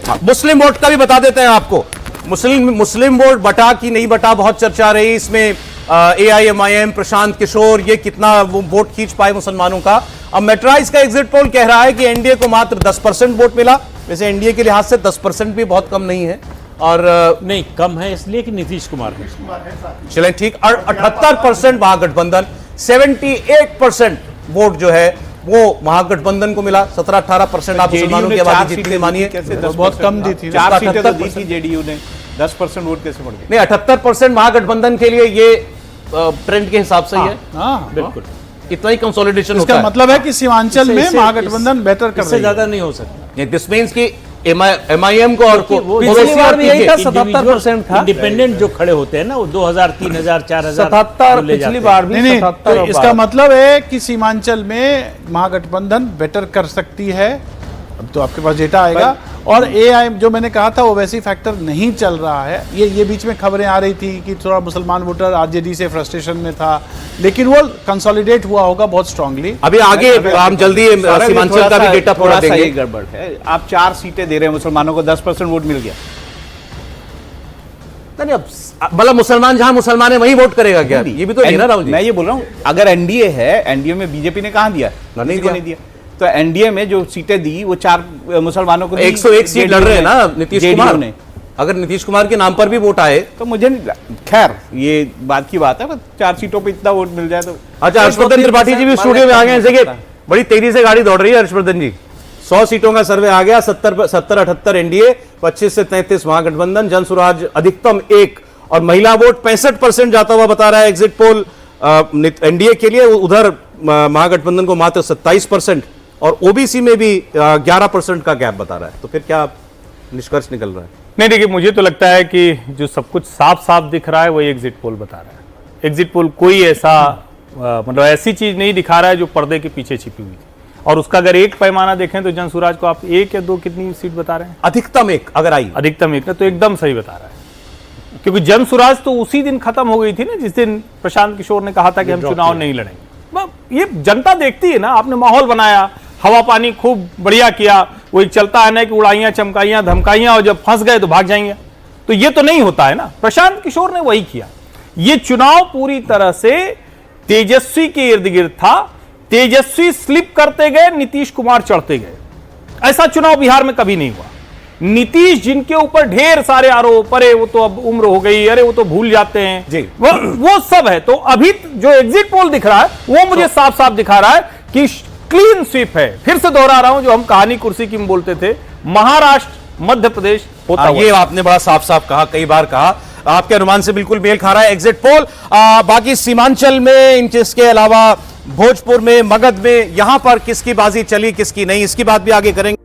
मुस्लिम vote का भी बता देते हैं आपको। मुस्लिम वोट बटा कि नहीं बटा, बहुत चर्चा रही इसमें। AIMIM, प्रशांत किशोर, ये कितना वोट खींच पाए मुसलमानों का। अब मेट्राइज का एग्जिट पोल कह रहा है कि एनडीए को मात्र 10% वोट मिला। वैसे एनडीए के लिहाज से 10% भी बहुत कम नहीं है, और नहीं कम है इसलिए कि नीतीश कुमार ने। चलें ठीक। और 78% महागठबंधन, 78% वोट जो है वो महागठबंधन को मिला। 17-18% आप मुसलमानों की आबादी जितनी मानिए, बहुत कम दी थी। 4 सीटें तो दी थी जेडीयू ने, 10% वोट कैसे बढ़ गए? नहीं, 78% महागठबंधन के लिए ये ट्रेंड के हिसाब से ही है। हाँ बिल्कुल, इतना ही कंसोलिडेशन होता इसका है। मतलब है कि सीमांचल में महागठबंधन बेटर कर इससे रही है। ज्यादा नहीं हो सकता। दिस मीन्स कि MIM को और पिछली बार भी यही था, 77% था। इंडिपेंडेंट जो खड़े होते हैं ना, वो 2000, 3000, 4000 77 पिछली बार भी नहीं 77 तो इसका मतलब है कि सीमांचल में महागठबंधन बेटर कर सकती है। अब तो आपके पास डेटा आएगा। और AI जो मैंने कहा था वो वैसी फैक्टर नहीं चल रहा है। ये बीच में खबरें आ रही थी कि थोड़ा मुसलमान वोटर आरजेडी से फ्रस्ट्रेशन में था, लेकिन वो कंसोलिडेट हुआ होगा बहुत स्ट्रांगली। अभी आगे हम जल्दी सीमांचल का भी डेटा थोड़ा देंगे। गड़बड़ है, आप 4 सीटें दे रहे हैं मुसलमानों को, 10% वोट मिल गया। नहीं, अब मतलब मुसलमान जहां मुसलमान है वहीं वोट करेगा क्या? ये भी तो नहीं ना राहुल जी। मैं ये बोल रहा हूँ, अगर एनडीए है, एनडीए में बीजेपी ने कहां दिया? नहीं किसी को दिया। तो एनडीए में जो सीटें दी वो 4 मुसलमानों को दी। 101 सीट लड़ रहे हैं ना नीतीश कुमार ने। अगर नीतीश कुमार के नाम पर भी वोट आए तो मुझे नहीं, खैर ये बात की बात है, 4 सीटों पे इतना वोट मिल जाए तो। अच्छा, हर्षवर्धन त्रिपाठी जी भी स्टूडियो में आ गए हैं। देखिए बड़ी तेजी से गाड़ी दौड़ रही है हर्षवर्धन जी। 100 सीटों का सर्वे आ गया। 70-78 एनडीए, 25 से 33 महागठबंधन, जनसुराज अधिकतम 1, और महिला वोट 65% जाता हुआ बता रहा है एग्जिट पोल एनडीए के लिए। उधर महागठबंधन को मात्र 27%, और ओबीसी में भी 11% का गैप बता रहा है। तो फिर क्या निष्कर्ष निकल रहा है? नहीं, देखिए मुझे तो लगता है कि जो सब कुछ साफ साफ दिख रहा है वही एग्जिट पोल बता रहा है। एग्जिट पोल कोई ऐसा मतलब ऐसी चीज नहीं दिखा रहा है जो पर्दे के पीछे छिपी हुई थी। और उसका अगर एक पैमाना देखें तो जनसुराज को आप 1 या 2 कितनी सीट बता रहे हैं? अधिकतम 1 अगर आई, अधिकतम 1 ना, तो एकदम सही बता रहा है। क्योंकि जनसुराज तो उसी दिन खत्म हो गई थी ना जिस दिन प्रशांत किशोर ने कहा था कि हम चुनाव नहीं लड़ेंगे। ये जनता देखती है ना, आपने माहौल बनाया, हवा पानी खूब बढ़िया किया, वही चलता है ना कि उड़ाइयां चमकाइयां धमकाइयां, और जब फंस गए तो भाग जाएंगे। तो ये तो नहीं होता है ना। प्रशांत किशोर ने वही किया। ये चुनाव पूरी तरह से तेजस्वी के इर्द गिर्द था। तेजस्वी स्लिप करते गए, नीतीश कुमार चढ़ते गए। ऐसा चुनाव बिहार में कभी नहीं हुआ। नीतीश जिनके ऊपर ढेर सारे आरोप, अरे वो तो अब उम्र हो गई, अरे वो तो भूल जाते हैं जी, वो सब है। तो अभी जो एग्जिट पोल दिख रहा है वो मुझे साफ साफ दिखा रहा है कि क्लीन स्वीप है। फिर से दोहरा रहा हूं, जो हम कहानी कुर्सी की बोलते थे, महाराष्ट्र मध्य प्रदेश होता हुआ। ये आपने बड़ा साफ साफ कहा, कई बार कहा। आपके अनुमान से बिल्कुल मेल खा रहा है एग्जिट पोल। बाकी सीमांचल में, इनके अलावा भोजपुर में, मगध में, यहां पर किसकी बाजी चली किसकी नहीं, इसकी बात भी आगे करेंगे।